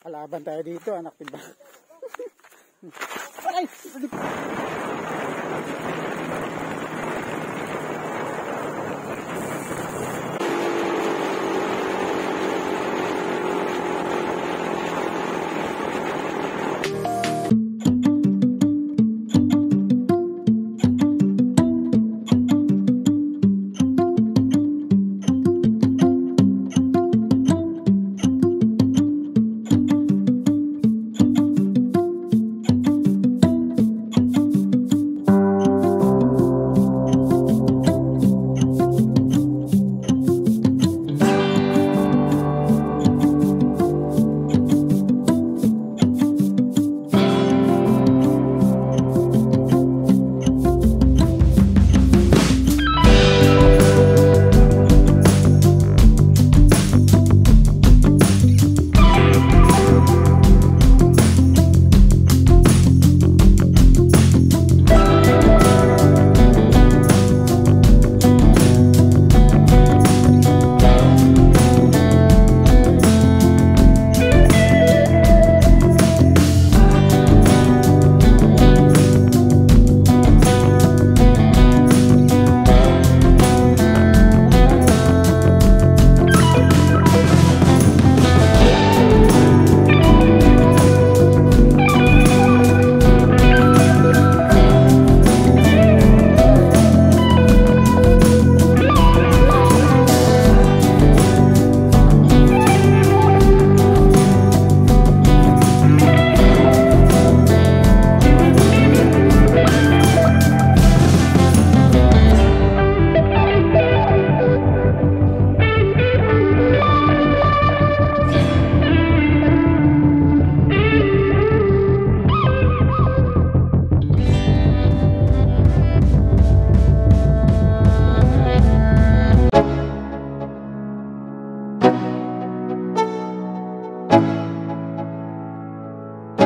Kalaban tayo dito, anak diba? Ay!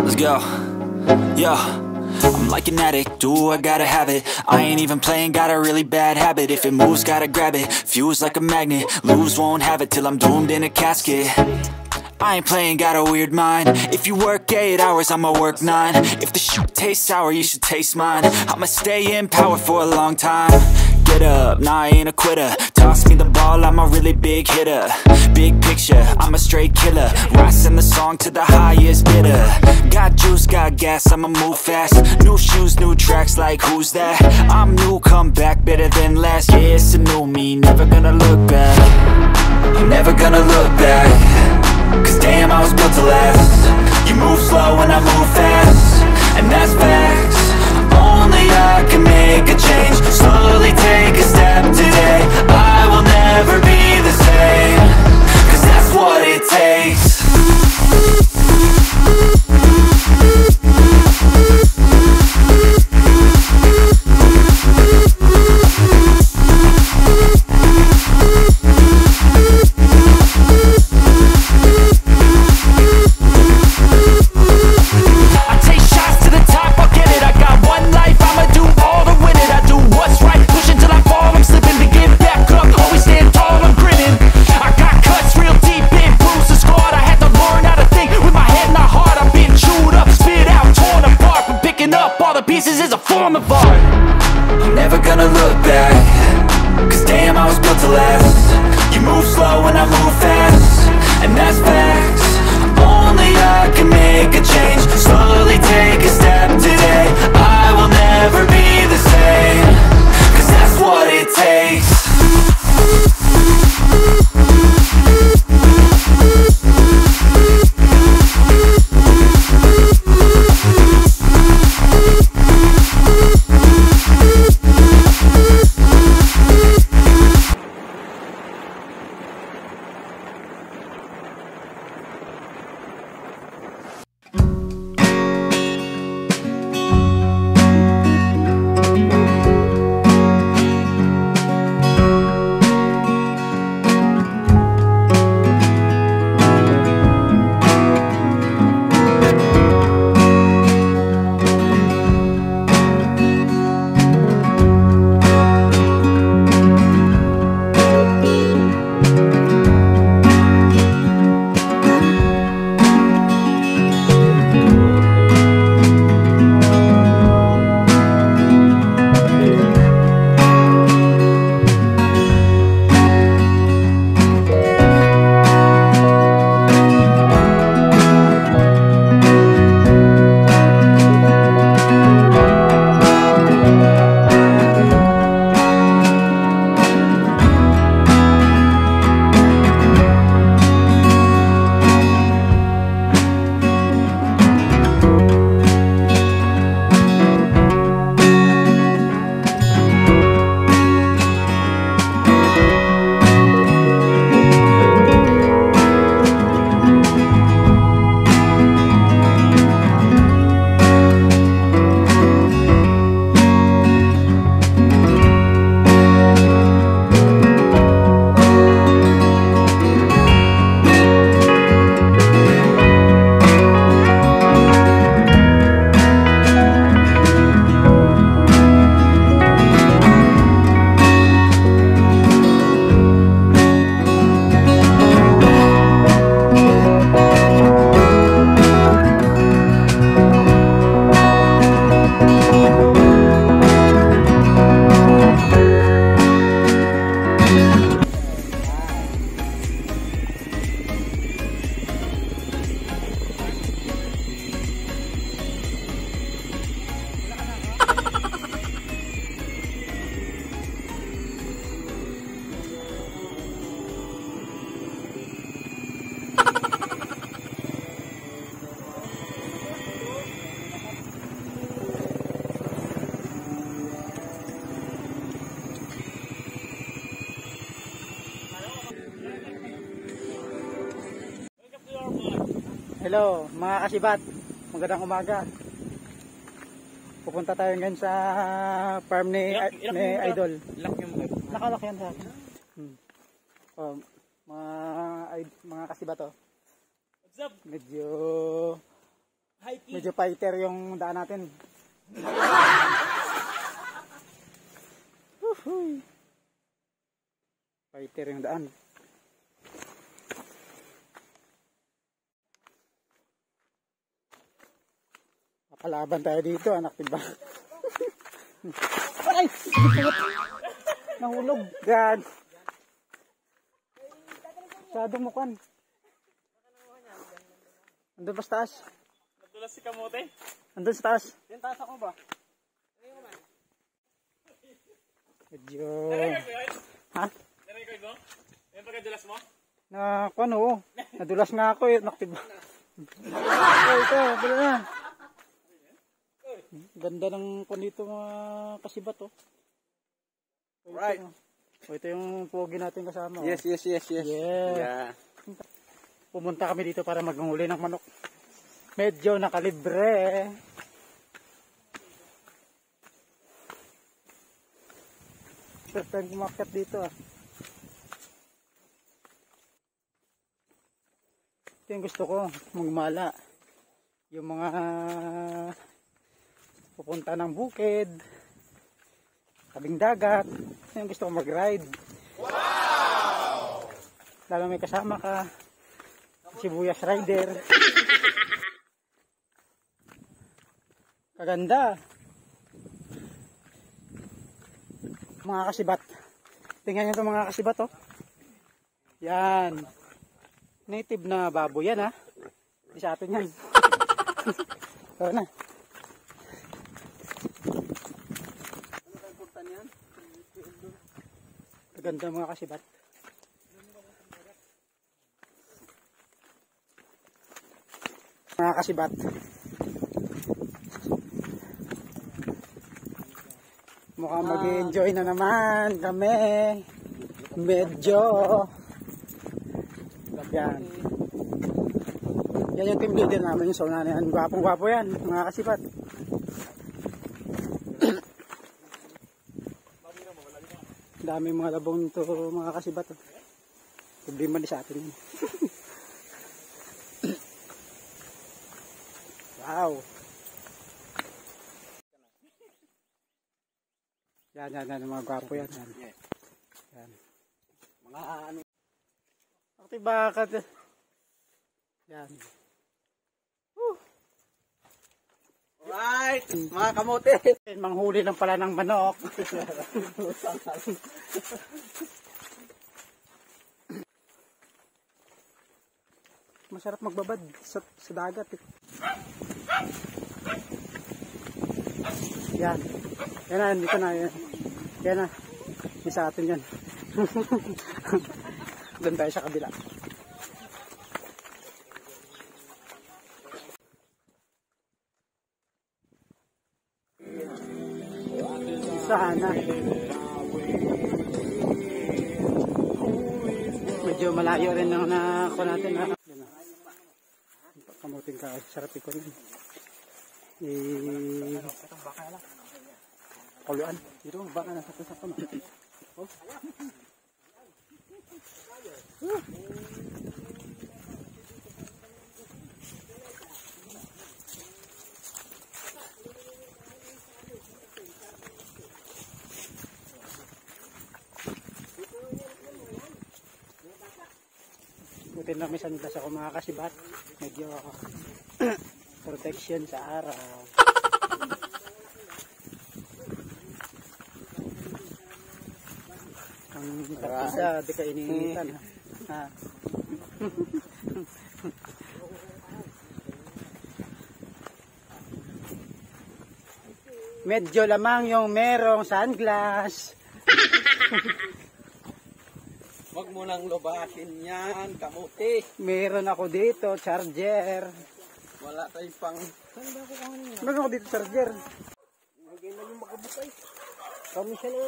Let's go. Yo, I'm like an addict, do I gotta have it. I ain't even playing, got a really bad habit. If it moves, gotta grab it, fuse like a magnet. Lose, won't have it till I'm doomed in a casket. I ain't playing, got a weird mind. If you work 8 hours, I'ma work 9. If the shit tastes sour, you should taste mine. I'ma stay in power for a long time. Get up, nah I ain't a quitter. Toss me the ball, I'm a really big hitter. Big picture, I'm a straight killer. Rising the song to the highest bidder. Got juice, got gas, I'ma move fast. New shoes, new tracks, like who's that? I'm new, come back, better than last. Yeah, it's a new me, never gonna look back. I'm never gonna look back. Cause damn, I was built to last. You move slow and I move fast, and that's facts. Only I can make a change. Slowly take a step today. I will never be the same. Cause that's what it takes. Push until I fall, I'm slipping to get back up. Always stand tall, I'm Hello mga kasibat, magandang umaga. Pupunta tayo ngayon sa farm ni Idol. Nakalak yan sa akin. Oh, mga kasibat oh. Medyo fighter yung daan natin. Fighter yung daan. Kalaban tayo dito, anak diba? Ay! Nahulog. God. Masyadong mukan. Andun ba sa taas? Nadulas si Kamote? Andun sa taas. Yung taas ako ba? Medyo... Ha? Ha? Nare-record mo? Yung pagkadulas mo? Ano? Nadulas nga ako eh, anak diba? Ito, bila na. Ganda ng dito mga kasibat oh. Right. Ito yung pogi natin kasama. Yes. Yeah. Pumunta kami dito para maghuli ng manok. Medyo nakalibre. First time kumakyat dito ah. Ito yung gusto ko, magmala. Yung mga pupunta ng bukid, tabing dagat, yung gusto ko mag-ride. Wow! Lalo may kasama ka, sibuyas rider. Kaganda. Mga kasibat. Tingnan nyo ito mga kasibat oh. Yan. Native na baboy yan ha. Hindi sa atin yan. Tara na. Ganda mga kasibat. Mga kasibat. Mukhang mag-enjoy na naman kami. Medyo. Yan. Yan yung team leader namin. So na yan. Gwapong-gwapo yan. Mga kasibat. Dami mga labong nito mga kasibat. Problema din sa atin yun. Wow. Yan mga gwapo yan. Yan. Mga ano. Akti bakat. Yan. Alright, mga kamote. Manghuli lang pala ng manok. Masarap magbabad sa dagat eh. Yan. Yan na, dito na. Yan na. Isa atin yan. Doon tayo sa kabila. Sana. Medyo malayo rin ang nako natin ha. Kamutin ka, sarap ko rin. Kuluan. Dito baka nasa tusap ko. Oh. Butin lang may sandas ako mga kasibat. Medyo protection sa araw. Ang isa, di ka iniinitan. Ha? Medyo lamang yung merong sunglass. Huwag mo nang lubasin yan, kamote. Meron ako dito, charger. Wala tayong pang... Meron ako dito, charger. Lagay na yung makabukay. Kami siya na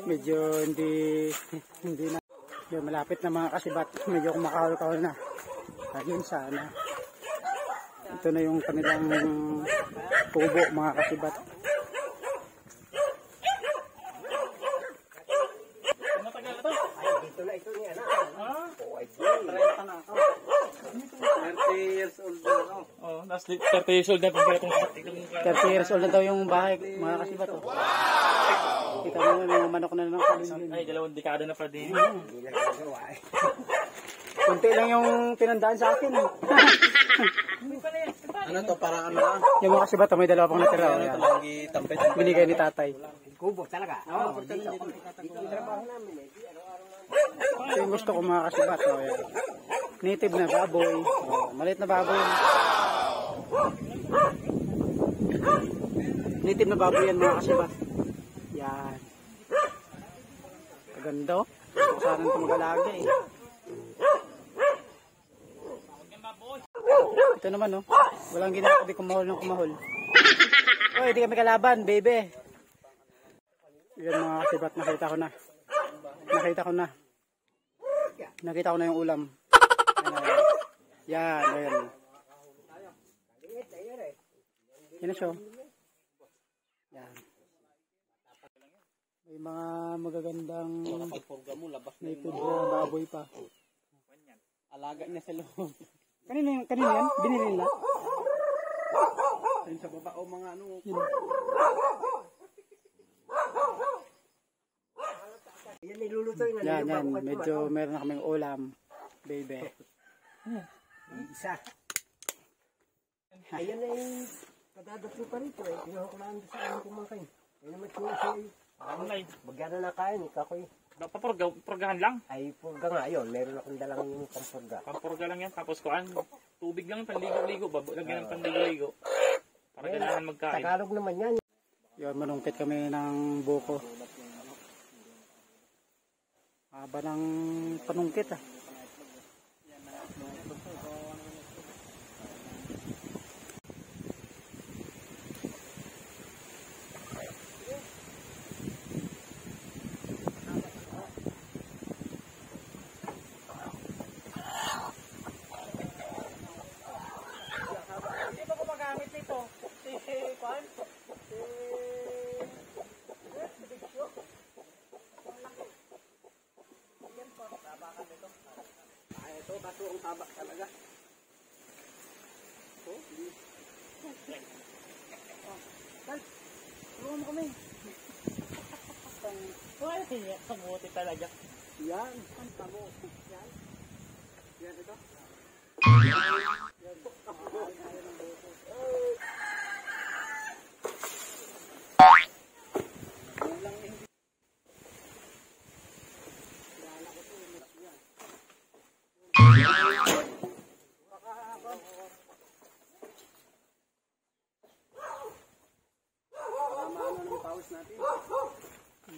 Medyo hindi na. Medyo malapit na mga kasibat. Medyo kumakahol-kahol na. Ayun sana. Ito na yung kanilang kubo mga kasibat. Matagal na to? Ay, dito na ito niya. Oh, ay, 30 na ako. 30 years old na ako. Oh, last 30 years old na pag itong 30 years old na daw yung bahay mga kasibat. Oh. Kita mo yung mga manok na ng kalingin. ay 2 dekada na pa din. Hindi lang nagawa eh. Kunti lang yung tinandaan sa akin. Ano to, parang ano lang? Yung mga kasibat, may 2 pang natira. Oh, yan. Lagi tampet. Binigay ni tatay. Kubo talaga? Oo, dito. Dito yung trabaho namin eh. Ito yung gusto ko mga kasibat. Oh, yan. Native na baboy. Oh, maliit na baboy. Native na baboy yan mga kasibat. Yan. Kaganda oh. Saan ito mag-alaga eh. Ito naman oh. Walang ginagawa di kumahol ng kumahol. Oy, di kami kalaban, baby. Yan mga kasibat, nakita ko na. Nakita ko na yung ulam. Yan, ayan. Yan na siya. Yan. May mga magagandang native na baboy pa. Alaga niya sa loob. Kanina yan? Binili nila? Ayun sa baba o mga ano. Yan nilulutoy na. Yan. Medyo meron na kaming ulam. Baby. Isa. Ayan na yung kadadating pa rito eh. Kinuha ko lang sa amin kumakain. Ayun naman siya siya eh. Anay, Bagyan na nakain eh. Kakoy. papurgahan lang. Ay purga nga yun. Meron akong dalang yung pampurga. Pampurga lang yan. Tapos kuan, tubig lang, panligo-ligo. Lagyan ng panligo-ligo. Para ganahan magkain. Tagalog naman yan. Yun, manungkit kami ng buko. Haba ng panungkit ah. Bato ang taba talaga. Tulungan mo kami. Ay, kabuti talaga. Yan. Ang tabo. Yan. Yan ito.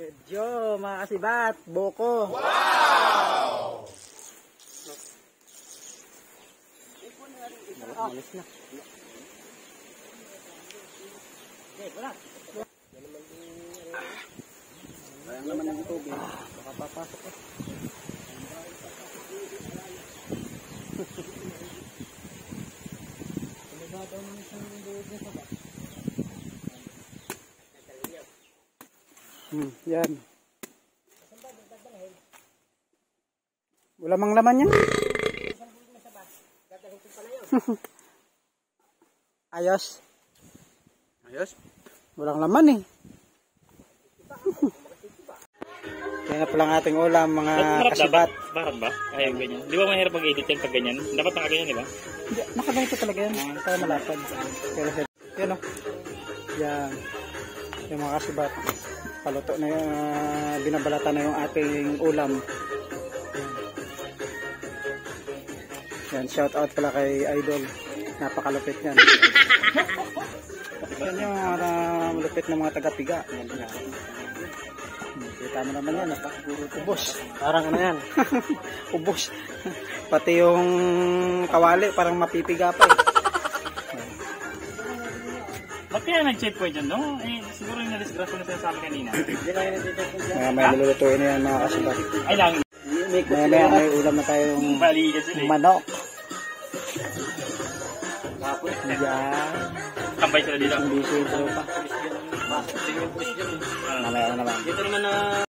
Medyo mga kasibat, buko. Wow! Malis na. Okay, wala. Parang naman ng tubig. Baka papasok eh. Yan. Wala mang laman yan. Ayos. Ayos. Walang laman eh. Yan na palang ating ulam mga kasibat. Bakit ba? Ayaw ganyan. Di ba mahirap mag-edit yan pag ganyan? Dapat nakaganyan, di ba? Hindi, nakaganito talaga yan. Kaya malapad. Yan o. Yan. Yung mga kasibat. Paluto na yung binabalata na yung ating ulam. Yan, shout out pala kay Idol. Napakalupit yan. Yan yung malupit ng mga taga-piga. Yan. Kita mo naman yan. Ubos. Parang ano yan. Ubos. Pati yung kawali parang mapipiga pa eh. Ba't kaya nag-checkpoint dyan, no? Eh, siguro yung na-disgrasya na sinasabi kanina. May nilulutuin na yan mga kasibat. Ay lang. May ulam na tayong Baligan sila eh. manok. Yan. Tambay sila dito. Busy yung tropa. Pulis dyan. Pulis dyan. Mamaya na naman. Dito naman na